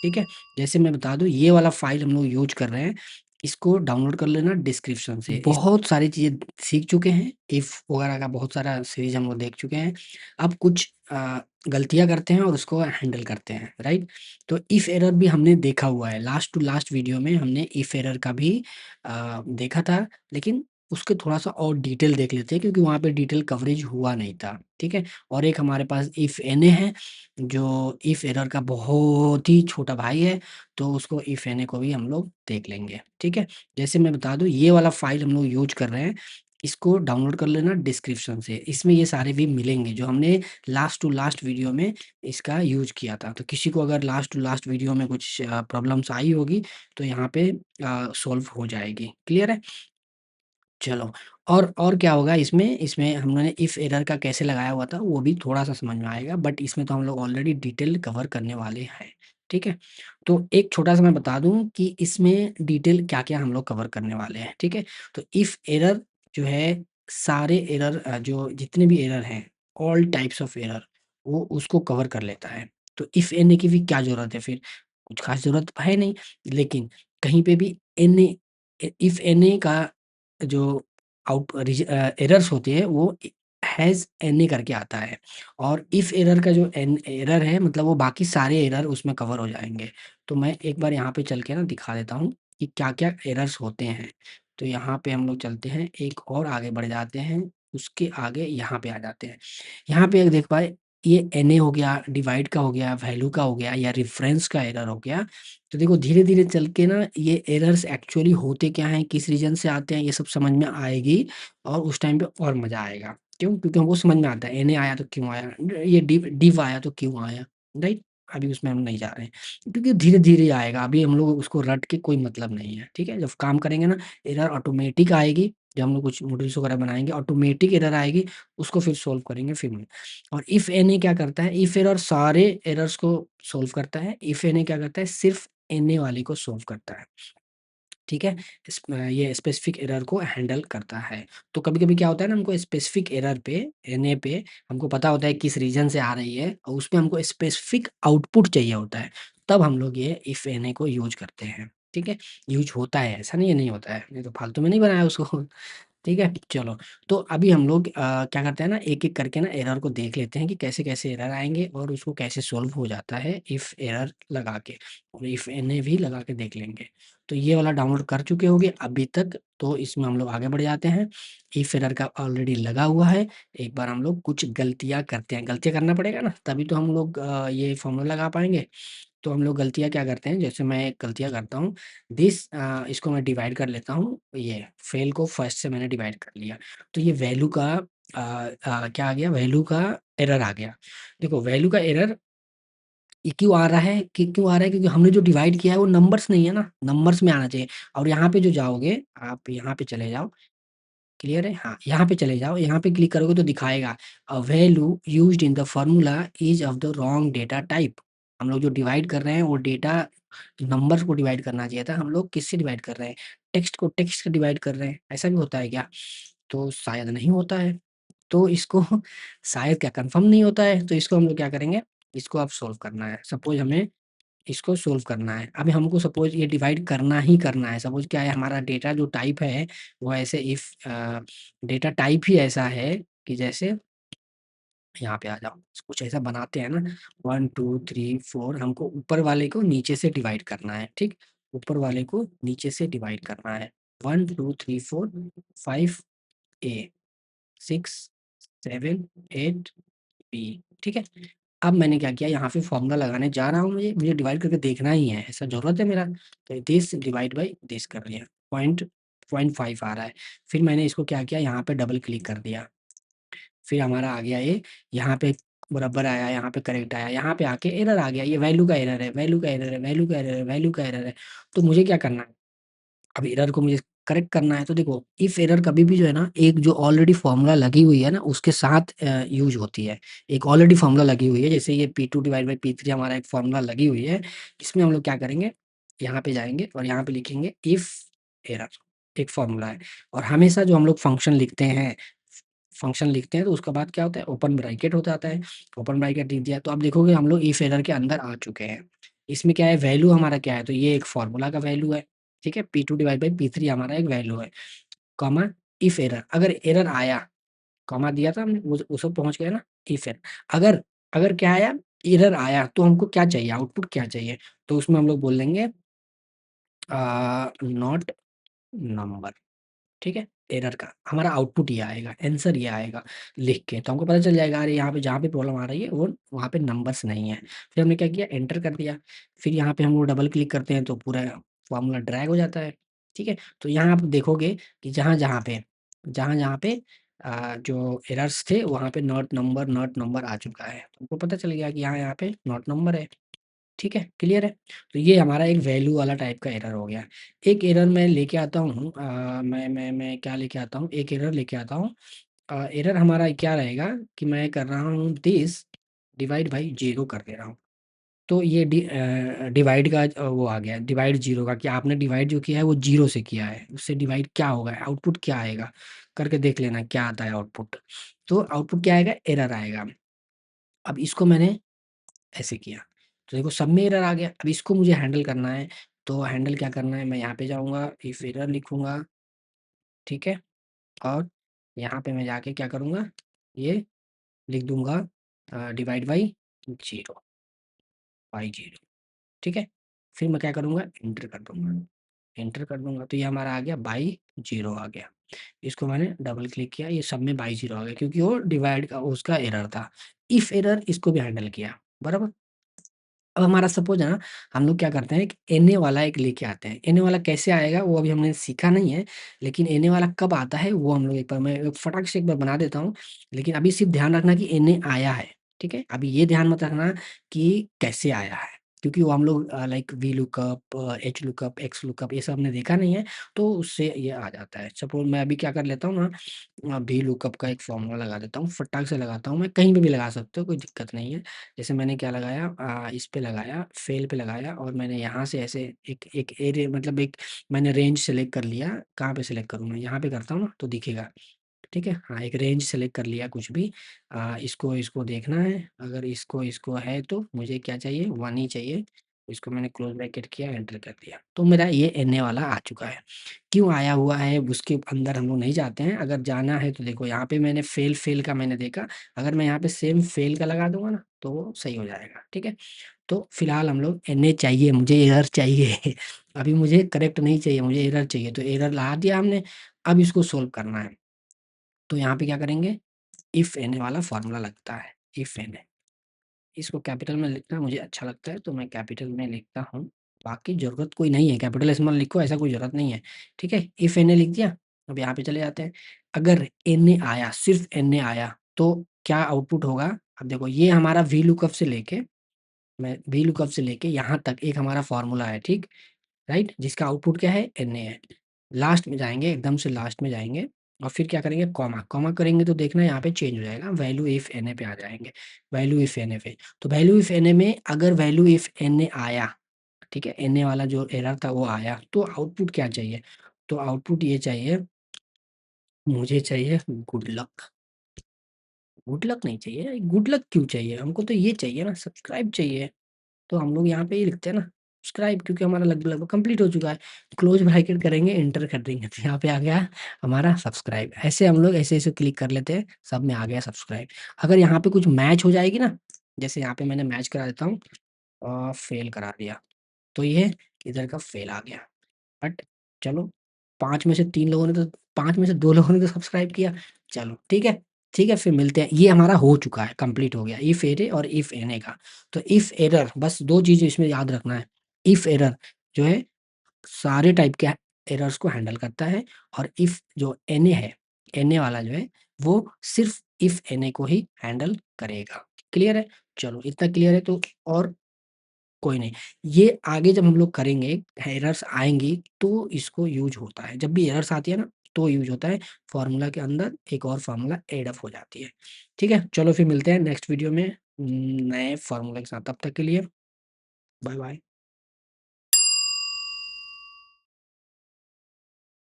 ठीक है? जैसे मैं बता दूँ ये वाला फ़ाइल हम लोग यूज़ कर रहे हैं, इसको डाउनलोड कर लेना डिस्क्रिप्शन से। बहुत सारी चीज़ें सीख चुके हैं, इफ वगैरह का बहुत सारा सीरीज़ हम लोग देख चुके हैं। अब कुछ गलतियाँ करते हैं और उसको हैंडल करते हैं, राइट? तो इफ एरर भी हमने देखा हुआ है, लास्ट टू लास्ट वीडियो में हमने इफ एरर का भी देखा था, लेकिन उसके थोड़ा-सा और डिटेल देख लेते हैं क्योंकि वहाँ पे डिटेल कवरेज हुआ नहीं था, ठीक है? और एक हमारे पास इफ एनए है, जो इफ एरर का बहुत ही छोटा भाई है, तो उसको इफ एनए को भी हम लोग देख लेंगे, ठीक है? जैसे मैं बता दूँ ये वाला फ़ाइल हम लोग यूज़ कर रहे हैं, इसको डाउनलोड कर लेना डिस्क्रिप्शन से। इसमें ये सारे भी मिलेंगे जो हमने लास्ट टू लास्ट वीडियो में इसका यूज़ किया था। तो किसी को अगर लास्ट टू लास्ट वीडियो में कुछ प्रॉब्लम्स आई होगी, तो यहाँ पे सॉल्व हो जाएगी। क्लियर है? चलो, और क्या होगा इसमें, इसमें हमने इफ एरर का कैसे लगाया हुआ था, वो भी थोड़ा-सा समझ में आएगा, बट इसमें तो हम लोग ऑलरेडी डिटेल कवर करने वाले हैं, ठीक है? तो एक छोटा-सा मैं बता दूँ कि इसमें डिटेल क्या-क्या हम लोग कवर करने वाले हैं, ठीक है? तो इफ एरर जो है, सारे एरर जो जितने भी एरर हैं, ऑल टाइप्स ऑफ एरर, वो उसको कवर कर लेता है। तो इफ एन ए की भी क्या ज़रूरत है फिर? कुछ ख़ास ज़रूरत है नहीं, लेकिन कहीं पे भी N A if N A का जो एरर्स होती है वो हैज़ एन ए करके आता है, और इफ एरर का जो एन एरर है मतलब वो बाकी सारे एरर उसमें कवर हो जाएँगे। तो मैं एक बार यहाँ पे चल के ना दिखा देता हूँ कि क्या-क्या एरर्स होते हैं। तो यहाँ पे हम लोग चलते हैं, एक और आगे बढ़ जाते हैं, उसके आगे यहाँ पे आ जाते हैं। यहाँ पे एक देख पाए, ये एन ए हो गया, डिवाइड का हो गया, वैल्यू का हो गया या रेफ़रेंस का एरर हो गया। तो देखो धीरे-धीरे चल के ना ये एरर्स एक्चुअली होते क्या हैं, किस रीज़न से आते हैं, ये सब समझ में आएगी और उस टाइम पे और मज़ा आएगा। क्यों? क्योंकि हमको समझ में आता है एनए आया तो क्यों आया, ये डिव आया तो क्यों आया, राइट? अभी उसमें हम नहीं जा रहे हैं क्योंकि धीरे-धीरे आएगा, अभी हम लोग उसको रट के कोई मतलब नहीं है, ठीक है? जब काम करेंगे ना एरर ऑटोमेटिक आएगी, जब हम लोग कुछ मॉड्यूल्स वगैरह बनाएँगे ऑटोमेटिक एरर आएगी, उसको फिर सॉल्व करेंगे फिर में। और इफ एनए क्या करता है, इफ एरर सारे एरर्स को सॉल्व करता है, इफ एनए क्या करता है सिर्फ़ एनए वाली को सॉल्व करता है, ठीक है? ये स्पेसिफिक एरर को हैंडल करता है। तो कभी-कभी क्या होता है ना हमको स्पेसिफिक एरर पे, एनए पे हमको पता होता है किस रीज़न से आ रही है और उसमें हमको स्पेसिफिक आउटपुट चाहिए होता है, तब हम लोग ये इफ एनए को यूज़ करते हैं, ठीक है? यूज़ होता है, ऐसा नहीं है नहीं होता है, नहीं तो फालतू में नहीं बनाया उसको। ठीक है? चलो, तो अभी हम लोग क्या करते हैं ना एक-एक करके ना एरर को देख लेते हैं कि कैसे-कैसे एरर आएँगे और उसको कैसे सॉल्व हो जाता है इफ एरर लगा के, और इफ एनए भी लगा के देख लेंगे। तो ये वाला डाउनलोड कर चुके होंगे अभी तक, तो इसमें हम लोग आगे बढ़ जाते हैं। इफ एरर का ऑलरेडी लगा हुआ है, एक बार हम लोग कुछ गलतियाँ करते हैं, गलतियाँ करना पड़ेगा ना तभी तो हम लोग ये फ़ॉर्मूला लगा पाएँगे। तो हम लोग गलतियाँ क्या करते हैं, जैसे मैं एक गलतियाँ करता हूँ, इसको मैं डिवाइड कर लेता हूँ, ये फ़ेल को फर्स्ट से मैंने डिवाइड कर लिया। तो ये वैल्यू का क्या आ गया, वैल्यू का एरर आ गया। देखो वैल्यू का एरर ये क्यों आ रहा है, कि क्यों आ रहा है क्योंकि हमने जो डिवाइड किया है वो नंबर्स नहीं है ना, नंबर्स में आना चाहिए। और यहाँ पे जो जाओगे, आप यहाँ पे चले जाओ, क्लियर है? हाँ, यहाँ पे चले जाओ, यहाँ पे क्लिक करोगे तो दिखाएगा a value used in the formula is of the wrong data type. हम लोग जो डिवाइड कर रहे हैं वो डेटा नंबर्स को डिवाइड करना चाहिए था, हम लोग किससे डिवाइड कर रहे हैं? टेक्स्ट को टेक्स्ट से डिवाइड कर रहे हैं, ऐसा भी होता है क्या? तो शायद नहीं होता है। तो इसको शायद क्या कन्फर्म नहीं होता है, तो इसको हम लोग क्या करेंगे, इसको अब सॉल्व करना है। सपोज़ हमें इसको सोल्व करना है। अभी हमको सपोज़ ये डिवाइड करना ही करना है। सपोज़ क्या है हमारा डेटा जो टाइप है, वो ऐसे इफ डेटा टाइप ही ऐसा है कि जैसे यहाँ पे आ जाओ, कुछ ऐसा बनाते हैं ना 1, 2, 3, 4 हमको ऊपर वाले को नीचे से डिवाइड करना है, ठीक? ऊपर वाले को नीचे से डिवाइड करना है। 1, 2, 3, 4, 5 ए, 6, 7, 8 बी, ठीक है? अब मैंने क्या किया यहाँ पे फ़ॉर्मूला लगाने जा रहा हूँ मुझे डिवाइड करके देखना ही है, ऐसा ज़रूरत है मेरा। तो दिस डिवाइड बाय दिस कर लिया, पॉइंट 0.5 आ रहा है। फिर मैंने इसको क्या किया यहाँ पे डबल क्लिक कर दिया। फिर हमारा आ गया ये, यहाँ पे बराबर आया, यहाँ पे करेक्ट आया, यहाँ पे आके एरर आ गया, ये वैल्यू का एरर है, वैल्यू का एरर है, वैल्यू का एरर है, वैल्यू का एरर है। तो मुझे क्या करना है? अब एरर को मुझे करेक्ट करना है, तो देखो इफ एरर कभी भी जो है ना, एक जो ऑलरेडी फ़ॉर्मूला लगी हुई है ना, उसके साथ यूज़ होती है। एक ऑलरेडी फ़ॉर्मूला लगी हुई है, जैसे ये P2 डिवाइड बाय P3 हमारा एक फ़ॉर्मूला लगी हुई है। इसमें हम लोग क्या करेंगे, यहाँ पे जाएँगे और यहाँ पे लिखेंगे इफ एरर, एक फ़ॉर्मूला है। और हमेशा जो हम लोग फंक्शन लिखते हैं तो उसके बाद क्या होता है, ओपन ब्रैकेट हो जाता है। ओपन ब्रैकेट लिख दिया तो अब देखोगे हम लोग इफ एरर के अंदर आ चुके हैं। इसमें क्या है, वैल्यू हमारा क्या है, तो ये एक फॉर्मूला का वैल्यू है, ठीक है, P2 डिवाइड बाई P3 हमारा एक वैल्यू है, कॉमा इफ एरर, अगर एरर आया, कॉमा दिया था हमने, वो सब पहुंच गया ना, इफ एरर, अगर अगर क्या आया, एरर आया, तो हमको क्या चाहिए, आउटपुट क्या चाहिए, तो उसमें हम लोग बोल देंगे नॉट नंबर, ठीक है, एरर का हमारा आउटपुट ये आएगा, आंसर ये आएगा लिख के, तो हमको पता चल जाएगा अरे यहाँ पे जहाँ पे प्रॉब्लम आ रही है वो वहाँ पे नंबर्स नहीं है। फिर हमने क्या किया, एंटर कर दिया, फिर यहाँ पे हम वो डबल क्लिक करते हैं तो पूरा फॉर्मूला ड्रैग हो जाता है, ठीक है। तो यहाँ आप देखोगे कि जहाँ जहाँ पे जो एरर्स थे वहाँ पे नॉट नंबर आ चुका है, तो हमको पता चल गया कि यहाँ यहाँ पे नॉट नंबर है, ठीक है, क्लियर है। तो ये हमारा एक वैल्यू वाला टाइप का एरर हो गया। एक एरर मैं लेके आता हूँ, मैं क्या लेके आता हूँ, एक एरर लेके आता हूँ। एरर हमारा क्या रहेगा कि मैं कर रहा हूँ दिस डिवाइड बाई जीरो कर दे रहा हूँ, तो ये डिवाइड का वो आ गया, डिवाइड जीरो का, कि आपने डिवाइड जो किया है वो जीरो से किया है, उससे डिवाइड क्या होगा, आउटपुट क्या आएगा, करके देख लेना क्या आता है आउटपुट। तो आउटपुट क्या आएगा, एरर आएगा। अब इसको मैंने ऐसे किया, तो देखो सब में एरर आ गया। अब इसको मुझे हैंडल करना है, तो हैंडल क्या करना है, मैं यहाँ पे जाऊँगा, इफ एरर लिखूँगा, ठीक है, और यहाँ पे मैं जाके क्या करूँगा, ये लिख दूँगा डिवाइड बाई जीरो, ठीक है। फिर मैं क्या करूँगा, एंटर कर दूँगा, तो ये हमारा आ गया बाई जीरो आ गया। इसको मैंने डबल क्लिक किया, ये सब में बाई जीरो आ गया, क्योंकि वो डिवाइड का उसका एरर था। इफ एरर इसको भी हैंडल किया, बराबर। अब हमारा सपोज़ है ना, हम लोग क्या करते हैं कि एनए वाला एक लेके आते हैं। एनए वाला कैसे आएगा वो अभी हमने सीखा नहीं है, लेकिन एनए वाला कब आता है वो हम लोग एक बार, मैं फटाक से एक बार बना देता हूँ। लेकिन अभी सिर्फ़ ध्यान रखना कि एनए आया है, ठीक है? अभी ये ध्यान मत रखना कि कैसे आया है, क्योंकि वो हम लोग like V lookup, H lookup, x lookup ये सब हमने देखा नहीं है, तो उससे ये आ जाता है। सपोज़ मैं अभी क्या कर लेता हूँ ना, वी लुकअप का एक फ़ॉर्मूला लगा देता हूँ, फटाक से लगाता हूँ मैं, कहीं पे भी लगा सकते हो, कोई दिक्कत नहीं है। जैसे मैंने क्या लगाया, इस पे लगाया, फेल पे लगाया, और मैंने यहाँ से ऐसे एक एक एरिया, मतलब एक मैंने रेंज सेलेक्ट कर लिया। कहाँ पे सेलेक्ट करूँ मैं, यहाँ पे करता हूँ ना तो दिखेगा, ठीक है। हाँ, एक रेंज सेलेक्ट कर लिया कुछ भी, इसको इसको देखना है, अगर इसको इसको है तो मुझे क्या चाहिए, 1 ही चाहिए। इसको मैंने क्लोज़ ब्रैकेट किया, एंटर कर दिया, तो मेरा ये एनए वाला आ चुका है। क्यों आया हुआ है उसके अंदर हम लोग नहीं जाते हैं, अगर जाना है तो देखो यहाँ पे मैंने फेल का मैंने देखा, अगर मैं यहाँ पे सेम फेल का लगा दूँगा ना तो वो सही हो जाएगा, ठीक है। तो फिलहाल हम लोग एनए चाहिए, मुझे एरर चाहिए अभी मुझे करेक्ट नहीं चाहिए, मुझे एरर चाहिए, तो एरर ला दिया हमने, अब इसको सोल्व करना है। तो यहाँ पे क्या करेंगे, इफ एन वाला फ़ॉर्मूला लगता है, इफ एन, इसको कैपिटल में लिखना मुझे अच्छा लगता है तो मैं कैपिटल में लिखता हूँ। बाकी ज़रूरत कोई नहीं है, कैपिटल स्मॉल लिखो ऐसा कोई ज़रूरत नहीं है, ठीक है। इफ एन लिख दिया, अब यहाँ पे चले जाते हैं। अगर एन आया, सिर्फ़ एन आया तो क्या आउटपुट होगा? अब देखो ये हमारा वी लुकअप से लेके, मैं वी लुकअप से लेके यहाँ तक एक हमारा फ़ॉर्मूला है, ठीक? राइट? जिसका आउटपुट क्या है? एनए है। लास्ट में जाएँगे, एकदम से लास्ट में जाएँगे और फिर क्या करेंगे, कॉमा, कॉमा करेंगे तो देखना यहाँ पे चेंज हो जाएगा, वैल्यू इफ एनए पे आ जाएँगे, वैल्यू इफ एनए पे। तो वैल्यू इफ एनए में अगर वैल्यू इफ एनए आया, ठीक है, एनए वाला जो एरर था वो आया, तो आउटपुट क्या चाहिए? तो आउटपुट ये चाहिए, मुझे चाहिए गुड लक। गुड लक नहीं चाहिए, गुड लक क्यों चाहिए? हमको तो ये चाहिए ना, सब्सक्राइब चाहिए। तो हम लोग यहाँ पे ये लिखते हैं ना, सब्सक्राइब, क्योंकि हमारा लगभग लगभग कंप्लीट हो चुका है। क्लोज़ ब्रैकेट करेंगे, एंटर कर देंगे, तो यहाँ पे आ गया हमारा सब्सक्राइब। ऐसे हम लोग ऐसे-ऐसे क्लिक कर लेते हैं, सब में आ गया सब्सक्राइब। अगर यहाँ पे कुछ मैच हो जाएगी ना, जैसे यहाँ पे मैंने मैच करा देता हूँ, फेल करा दिया, तो ये इधर का फेल आ गया। बट चलो, 5 में से 3 लोगों ने तो 5 में से 2 लोगों ने तो सब्सक्राइब किया। चलो ठीक है, फिर मिलते हैं। ये हमारा हो चुका है, कंप्लीट हो गया, इफ एरे और इफ एने का। तो इफ एरर, बस 2 चीज़ इसमें याद रखना है। इफ एरर जो है सारे टाइप के एरर्स को हैंडल करता है, और इफ जो एनए है, एनए वाला जो है वो सिर्फ़ इफ एनए को ही हैंडल करेगा। क्लियर है? चलो इतना क्लियर है तो और कोई नहीं। ये आगे जब हम लोग करेंगे, एरर्स आएँगी तो इसको यूज़ होता है। जब भी एरर्स आती है ना तो यूज़ होता है। फ़ॉर्मूला के अंदर एक और फ़ॉर्मूला ऐड अप हो जाती है। ठीक है? चलो फिर मिलते हैं नेक्स्ट वीडियो में नए फ़ॉर्मूले के साथ। तब तक के लिए बाय बाय।